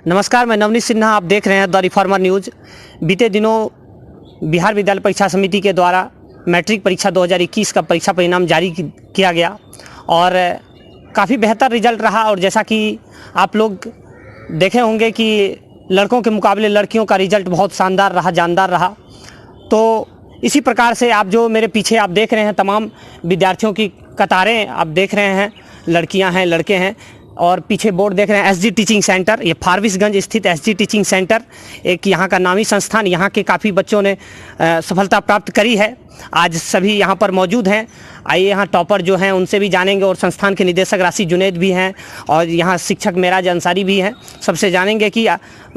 नमस्कार, मैं नवनीत सिन्हा। आप देख रहे हैं द रिफॉर्मर न्यूज़। बीते दिनों बिहार विद्यालय परीक्षा समिति के द्वारा मैट्रिक परीक्षा 2021 का परीक्षा परिणाम जारी किया गया और काफ़ी बेहतर रिजल्ट रहा। और जैसा कि आप लोग देखे होंगे कि लड़कों के मुकाबले लड़कियों का रिजल्ट बहुत शानदार रहा, जानदार रहा। तो इसी प्रकार से आप जो मेरे पीछे आप देख रहे हैं तमाम विद्यार्थियों की कतारें आप देख रहे हैं, लड़कियां हैं, लड़के हैं। और पीछे बोर्ड देख रहे हैं एसजी टीचिंग सेंटर, ये फारबिसगंज स्थित एसजी टीचिंग सेंटर एक यहाँ का नामी संस्थान। यहाँ के काफ़ी बच्चों ने सफलता प्राप्त करी है। आज सभी यहाँ पर मौजूद हैं। आइए यहाँ टॉपर जो हैं उनसे भी जानेंगे और संस्थान के निदेशक राशिद जुनैद भी हैं और यहाँ शिक्षक मेराज अंसारी भी हैं। सबसे जानेंगे कि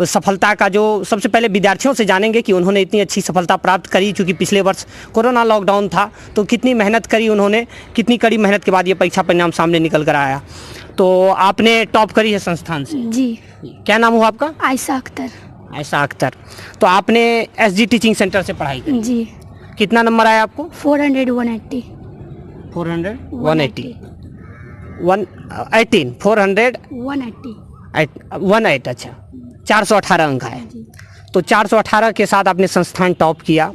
सफलता का जो सबसे पहले विद्यार्थियों से जानेंगे कि उन्होंने इतनी अच्छी सफलता प्राप्त करी। चूँकि पिछले वर्ष कोरोना लॉकडाउन था तो कितनी मेहनत करी उन्होंने, कितनी कड़ी मेहनत के बाद ये परीक्षा परिणाम सामने निकल कर आया। तो आपने टॉप करी है संस्थान से? जी। क्या नाम हुआ आपका? आयशा अख्तर। आयशा अख्तर। तो आपने एसजी टीचिंग सेंटर से पढ़ाई की? जी। कितना नंबर आया आपको? 400 180 400 180 118 400 18। अच्छा, 418 अंक है। तो 418 के साथ आपने संस्थान टॉप किया।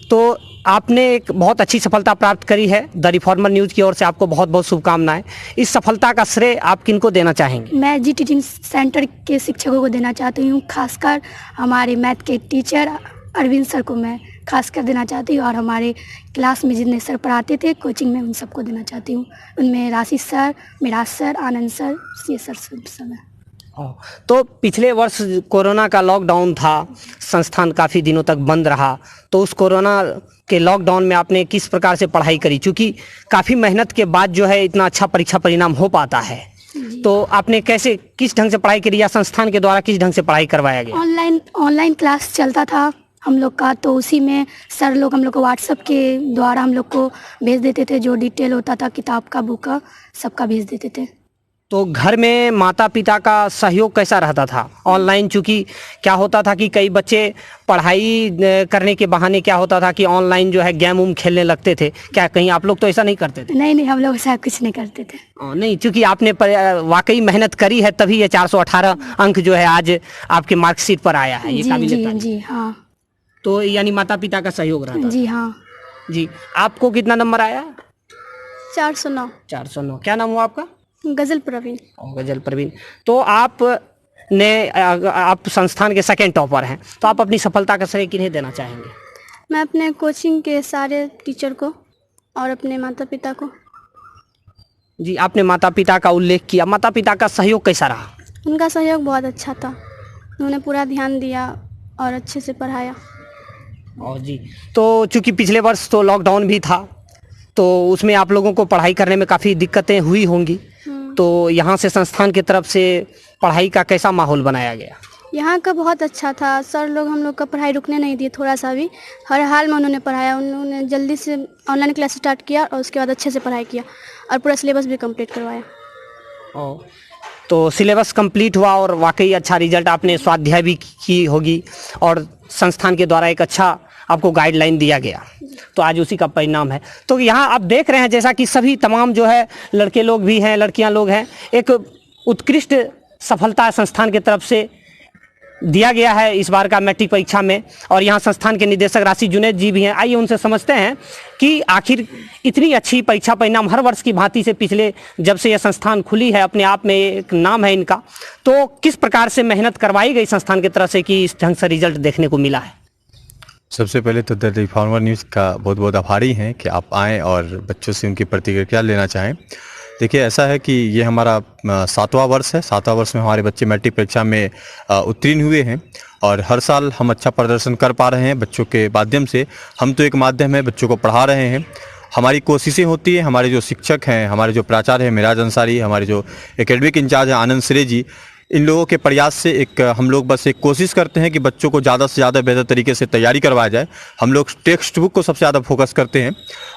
तो आपने एक बहुत अच्छी सफलता प्राप्त करी है। द रिफॉर्मर न्यूज़ की ओर से आपको बहुत बहुत शुभकामनाएं। इस सफलता का श्रेय आप किनको देना चाहेंगे? मैं जी टीचिंग सेंटर के शिक्षकों को देना चाहती हूँ, खासकर हमारे मैथ के टीचर अरविंद सर को मैं खासकर देना चाहती हूँ। और हमारे क्लास में जितने सर पढ़ाते थे कोचिंग में, उन सबको देना चाहती हूँ। उनमें राशिद सर, मिराज सर, आनंद सर, ये सर सब है। तो पिछले वर्ष कोरोना का लॉकडाउन था, संस्थान काफ़ी दिनों तक बंद रहा। तो उस कोरोना के लॉकडाउन में आपने किस प्रकार से पढ़ाई करी? क्योंकि काफ़ी मेहनत के बाद जो है इतना अच्छा परीक्षा परिणाम हो पाता है। तो आपने कैसे, किस ढंग से पढ़ाई करी या संस्थान के द्वारा किस ढंग से पढ़ाई करवाया गया? ऑनलाइन क्लास चलता था हम लोग का, तो उसी में सर लोग हम लोग को व्हाट्सएप के द्वारा हम लोग को भेज देते थे, जो डिटेल होता था किताब का, बुक का, सबका भेज देते थे। तो घर में माता पिता का सहयोग कैसा रहता था? ऑनलाइन चूँकि क्या होता था कि कई बच्चे पढ़ाई करने के बहाने क्या होता था कि ऑनलाइन जो है गेम उम खेलने लगते थे। क्या कहीं आप लोग तो ऐसा नहीं करते थे? नहीं, हम लोग ऐसा कुछ नहीं करते थे। नहीं, चूँकि आपने वाकई मेहनत करी है तभी ये 418 अंक जो है आज आपके मार्कशीट पर आया है। ये काबिल तारीफ। जी हाँ। तो यानी माता पिता का सहयोग रहता? जी हाँ। जी। आपको कितना नंबर आया? 409। 409। क्या नाम हुआ आपका? गजल प्रवीण। गजल प्रवीण। तो आप संस्थान के सेकंड टॉपर हैं, तो आप अपनी सफलता का श्रेय किन्हें देना चाहेंगे? मैं अपने कोचिंग के सारे टीचर को और अपने माता पिता को। जी, आपने माता पिता का उल्लेख किया। माता पिता का सहयोग कैसा रहा? उनका सहयोग बहुत अच्छा था, उन्होंने पूरा ध्यान दिया और अच्छे से पढ़ाया। और जी, तो चूँकि पिछले वर्ष तो लॉकडाउन भी था तो उसमें आप लोगों को पढ़ाई करने में काफ़ी दिक्कतें हुई होंगी। तो यहाँ से संस्थान की तरफ से पढ़ाई का कैसा माहौल बनाया गया? यहाँ का बहुत अच्छा था। सर लोग हम लोग का पढ़ाई रुकने नहीं दिए थोड़ा सा भी, हर हाल में उन्होंने पढ़ाया। उन्होंने जल्दी से ऑनलाइन क्लास स्टार्ट किया और उसके बाद अच्छे से पढ़ाई किया और पूरा सिलेबस भी कंप्लीट करवाया। तो सिलेबस कंप्लीट हुआ और वाकई अच्छा रिजल्ट, आपने स्वाध्याय भी की होगी और संस्थान के द्वारा एक अच्छा आपको गाइडलाइन दिया गया, तो आज उसी का परिणाम है। तो यहाँ आप देख रहे हैं जैसा कि सभी तमाम जो है लड़के लोग भी हैं, लड़कियाँ लोग हैं, एक उत्कृष्ट सफलता संस्थान की तरफ से दिया गया है इस बार का मैट्रिक परीक्षा में। और यहाँ संस्थान के निदेशक राशिद जुनैद जी भी हैं। आइए उनसे समझते हैं कि आखिर इतनी अच्छी परीक्षा परिणाम हर वर्ष की भांति से पिछले जब से यह संस्थान खुली है, अपने आप में एक नाम है इनका, तो किस प्रकार से मेहनत करवाई गई संस्थान की तरफ से कि इस ढंग से रिजल्ट देखने को मिला है? सबसे पहले तो द रिफॉर्मर न्यूज़ का बहुत बहुत आभारी हैं कि आप आएँ और बच्चों से उनकी प्रतिक्रिया लेना चाहें। देखिए, ऐसा है कि ये हमारा 7वां वर्ष है। 7वां वर्ष में हमारे बच्चे मैट्रिक परीक्षा में उत्तीर्ण हुए हैं और हर साल हम अच्छा प्रदर्शन कर पा रहे हैं बच्चों के माध्यम से। हम तो एक माध्यम है, बच्चों को पढ़ा रहे हैं। हमारी कोशिशें होती है, हमारे जो शिक्षक हैं, हमारे जो प्राचार्य हैं मिराज अंसारी, हमारे जो एकेडमिक इंचार्ज हैं आनंद सरे जी, इन लोगों के प्रयास से हम लोग बस एक कोशिश करते हैं कि बच्चों को ज़्यादा से ज़्यादा बेहतर तरीके से तैयारी करवाया जाए। हम लोग टेक्स्ट बुक को सबसे ज़्यादा फोकस करते हैं,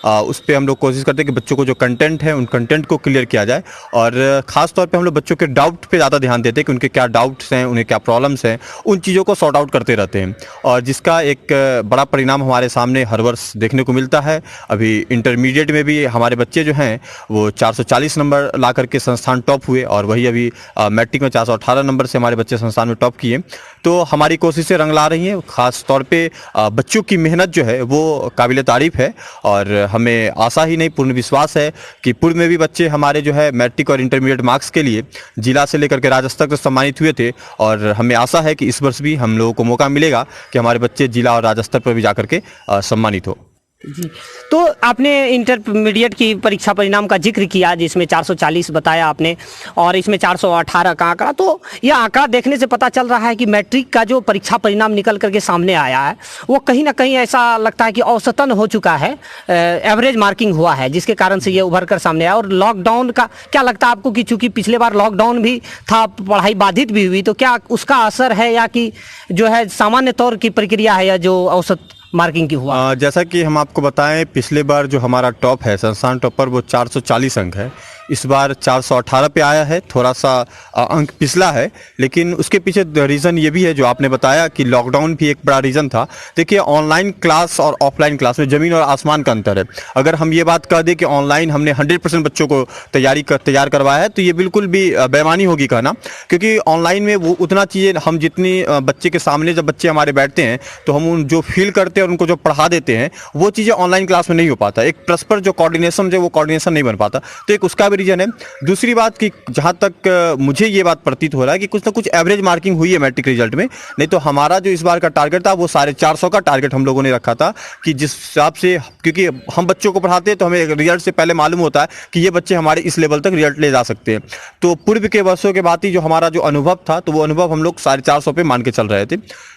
उस पर हम लोग कोशिश करते हैं कि बच्चों को जो कंटेंट है उन कंटेंट को क्लियर किया जाए। और ख़ास तौर पे हम लोग बच्चों के डाउट पे ज़्यादा ध्यान देते हैं कि उनके क्या डाउट्स हैं, उन्हें क्या प्रॉब्लम्स हैं, उन चीज़ों को सॉर्ट आउट करते रहते हैं। और जिसका एक बड़ा परिणाम हमारे सामने हर वर्ष देखने को मिलता है। अभी इंटरमीडिएट में भी हमारे बच्चे जो हैं वो 440 नंबर ला करके संस्थान टॉप हुए और वही अभी मैट्रिक में 418 418 नंबर से हमारे बच्चे संस्थान में टॉप किए। तो हमारी कोशिशें रंग ला रही हैं, खास तौर पे बच्चों की मेहनत जो है वो काबिल तारीफ़ है और हमें आशा ही नहीं पूर्ण विश्वास है कि पूर्व में भी बच्चे हमारे जो है मैट्रिक और इंटरमीडिएट मार्क्स के लिए जिला से लेकर के राज्य स्तर तक सम्मानित हुए थे और हमें आशा है कि इस वर्ष भी हम लोगों को मौका मिलेगा कि हमारे बच्चे जिला और राज्य स्तर पर भी जाकर के सम्मानित हो। जी, तो आपने इंटरमीडिएट की परीक्षा परिणाम का जिक्र किया जिसमें 440 बताया आपने और इसमें 418 का आंकड़ा, तो यह आंकड़ा देखने से पता चल रहा है कि मैट्रिक का जो परीक्षा परिणाम निकल करके सामने आया है वो कहीं ना कहीं ऐसा लगता है कि औसतन हो चुका है, एवरेज मार्किंग हुआ है, जिसके कारण से ये उभर कर सामने आया। और लॉकडाउन का क्या लगता है आपको कि चूंकि पिछले बार लॉकडाउन भी था, पढ़ाई बाधित भी हुई, तो क्या उसका असर है या कि जो है सामान्य तौर की प्रक्रिया है या जो औसत मार्किंग की हुआ? जैसा कि हम आपको बताएं, पिछले बार जो हमारा टॉप है संस्थान टॉपर वो 440 अंक है, इस बार 418 पे आया है, थोड़ा सा अंक पिछला है, लेकिन उसके पीछे रीज़न ये भी है जो आपने बताया कि लॉकडाउन भी एक बड़ा रीज़न था। देखिए, ऑनलाइन क्लास और ऑफलाइन क्लास में ज़मीन और आसमान का अंतर है। अगर हम ये बात कह दें कि ऑनलाइन हमने 100% बच्चों को तैयार करवाया है तो ये बिल्कुल भी बेईमानी होगी कहना, क्योंकि ऑनलाइन में वो उतना चीज़ें हम जितनी बच्चे के सामने जब बच्चे हमारे बैठते हैं तो हम उन जो फील करते हैं और उनको जो पढ़ा देते हैं वो चीज़ें ऑनलाइन क्लास में नहीं हो पाता। एक परस्पर जो कोऑर्डिनेशन जो वो कोऑर्डिनेशन नहीं बन पाता, तो एक उसका रीजन है। दूसरी बात कि जहां तक मुझे ये बात प्रतीत हो रहा है कि कुछ ना कुछ एवरेज मार्किंग हुई है मैट्रिक रिजल्ट में, नहीं तो हमारा जो इस बार का टारगेट था वो 450 का टारगेट हम लोगों ने रखा था कि जिस हिसाब से, क्योंकि हम बच्चों को पढ़ाते हैं तो हमें रिजल्ट से पहले मालूम होता है कि ये बच्चे हमारे इस लेवल तक रिजल्ट ले जा सकते हैं। तो पूर्व के वर्षों के बाद ही जो हमारा जो अनुभव था तो वो अनुभव हम लोग 450 पे मान के चल रहे थे।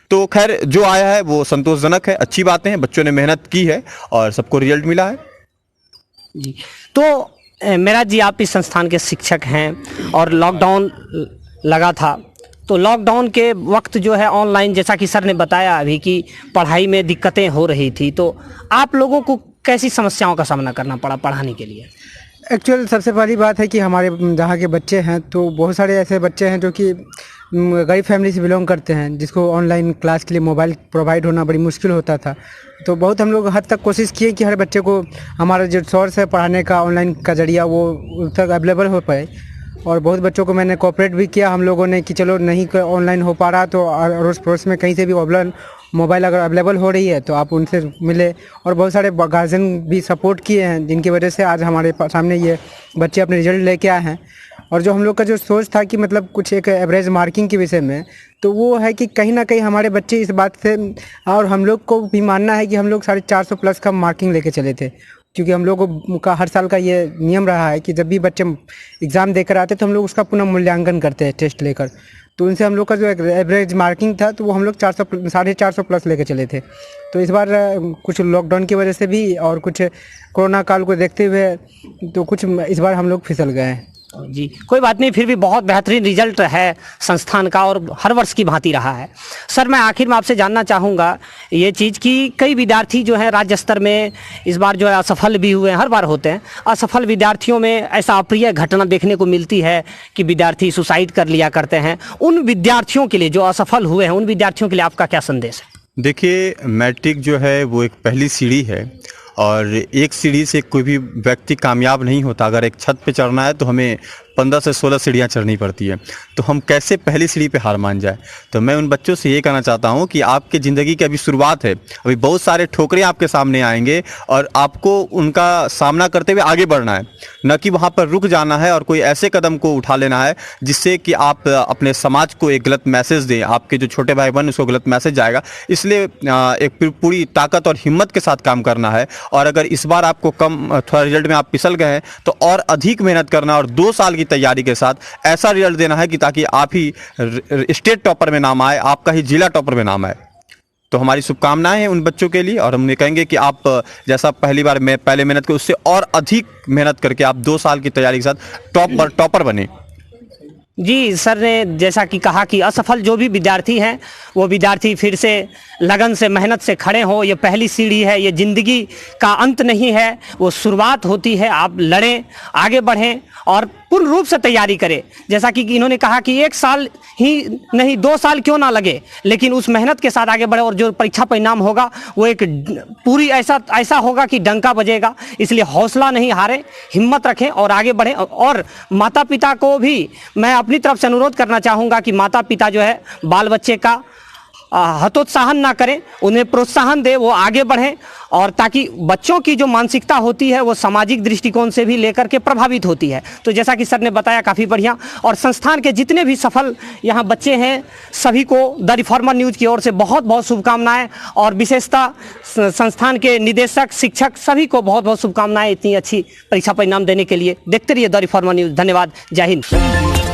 तो खैर जो आया है वो संतोषजनक है, अच्छी बातें हैं, बच्चों ने मेहनत की है और सबको रिजल्ट मिला है। जी, तो मेरा जी, आप इस संस्थान के शिक्षक हैं और लॉकडाउन लगा था, तो लॉकडाउन के वक्त जो है ऑनलाइन, जैसा कि सर ने बताया अभी कि पढ़ाई में दिक्कतें हो रही थी, तो आप लोगों को कैसी समस्याओं का सामना करना पड़ा पढ़ाने के लिए? एक्चुअल सबसे पहली बात है कि हमारे जहाँ के बच्चे हैं तो बहुत सारे ऐसे बच्चे हैं जो कि गरीब फैमिली से बिलोंग करते हैं, जिसको ऑनलाइन क्लास के लिए मोबाइल प्रोवाइड होना बड़ी मुश्किल होता था। तो बहुत हम लोग हद तक कोशिश किए कि हर बच्चे को हमारा जो सोर्स है पढ़ाने का ऑनलाइन का जरिया वो उस तक अवेलेबल हो पाए, और बहुत बच्चों को मैंने कोऑपरेट भी किया हम लोगों ने कि चलो नहीं ऑनलाइन हो पा रहा तो अड़ोस पड़ोस में कहीं से भी ऑनलाइन मोबाइल अगर अवेलेबल हो रही है तो आप उनसे मिले। और बहुत सारे गार्जियन भी सपोर्ट किए हैं जिनकी वजह से आज हमारे सामने ये बच्चे अपने रिजल्ट लेके आए हैं। और जो हम लोग का जो सोच था कि मतलब कुछ एक एवरेज मार्किंग के विषय में, तो वो है कि कहीं ना कहीं हमारे बच्चे इस बात से, और हम लोग को भी मानना है कि हम लोग 450 प्लस का मार्किंग लेके चले थे, क्योंकि हम लोग का हर साल का ये नियम रहा है कि जब भी बच्चे एग्ज़ाम देकर आते तो हम लोग उसका पुनः मूल्यांकन करते हैं टेस्ट लेकर। तो उनसे हम लोग का जो एवरेज मार्किंग था तो वो हम लोग 450 प्लस लेके चले थे। तो इस बार कुछ लॉकडाउन की वजह से भी और कुछ कोरोना काल को देखते हुए तो कुछ इस बार हम लोग फिसल गए हैं। जी, कोई बात नहीं, फिर भी बहुत बेहतरीन रिजल्ट है संस्थान का और हर वर्ष की भांति रहा है। सर, मैं आखिर में आपसे जानना चाहूँगा ये चीज़ कि कई विद्यार्थी जो हैं राज्य स्तर में इस बार जो है असफल भी हुए हैं, हर बार होते हैं। असफल विद्यार्थियों में ऐसा अप्रिय घटना देखने को मिलती है कि विद्यार्थी सुसाइड कर लिया करते हैं। उन विद्यार्थियों के लिए जो असफल हुए हैं, उन विद्यार्थियों के लिए आपका क्या संदेश है? देखिए, मैट्रिक जो है वो एक पहली सीढ़ी है और एक सीढ़ी से कोई भी व्यक्ति कामयाब नहीं होता। अगर एक छत पे चढ़ना है तो हमें 15 से 16 सीढ़ियाँ चढ़नी पड़ती है, तो हम कैसे पहली सीढ़ी पे हार मान जाए। तो मैं उन बच्चों से ये कहना चाहता हूँ कि आपके ज़िंदगी की अभी शुरुआत है, अभी बहुत सारे ठोकरें आपके सामने आएंगे और आपको उनका सामना करते हुए आगे बढ़ना है, न कि वहाँ पर रुक जाना है और कोई ऐसे कदम को उठा लेना है जिससे कि आप अपने समाज को एक गलत मैसेज दें, आपके जो छोटे भाई बहन उसको गलत मैसेज जाएगा। इसलिए एक पूरी ताकत और हिम्मत के साथ काम करना है। और अगर इस बार आपको कम थोड़ा रिजल्ट में आप फिसल गए हैं तो और अधिक मेहनत करना और 2 साल की तैयारी के साथ ऐसा रिजल्ट देना है कि ताकि आप ही स्टेट टॉपर में नाम आए, आपका ही जिला टॉपर में नाम आए। तो हमारी शुभकामनाएं हैं उन बच्चों के लिए और हम ये कहेंगे कि आप जैसा पहली बार में पहले मेहनत की उससे और अधिक मेहनत करके आप 2 साल की तैयारी के साथ टॉपर बने। जी, सर ने जैसा कि कहा कि असफल जो भी विद्यार्थी हैं वो विद्यार्थी फिर से लगन से मेहनत से खड़े हों। ये पहली सीढ़ी है, ये ज़िंदगी का अंत नहीं है, वो शुरुआत होती है। आप लड़ें, आगे बढ़ें और पूर्ण रूप से तैयारी करें। जैसा कि इन्होंने कहा कि 1 साल ही नहीं 2 साल क्यों ना लगे, लेकिन उस मेहनत के साथ आगे बढ़े और जो परीक्षा परिणाम होगा वो एक पूरी ऐसा होगा कि डंका बजेगा। इसलिए हौसला नहीं हारें, हिम्मत रखें और आगे बढ़ें। और माता पिता को भी मैं अपनी तरफ से अनुरोध करना चाहूँगा कि माता पिता जो है बाल बच्चे का हतोत्साहन ना करें, उन्हें प्रोत्साहन दें, वो आगे बढ़ें, और ताकि बच्चों की जो मानसिकता होती है वो सामाजिक दृष्टिकोण से भी लेकर के प्रभावित होती है। तो जैसा कि सर ने बताया काफ़ी बढ़िया। और संस्थान के जितने भी सफल यहाँ बच्चे हैं सभी को द रिफॉर्मर न्यूज़ की ओर से बहुत बहुत शुभकामनाएं, और विशेषतः संस्थान के निदेशक, शिक्षक सभी को बहुत बहुत शुभकामनाएं इतनी अच्छी परीक्षा परिणाम देने के लिए। देखते रहिए द रिफॉर्मर न्यूज़। धन्यवाद। जय हिंद।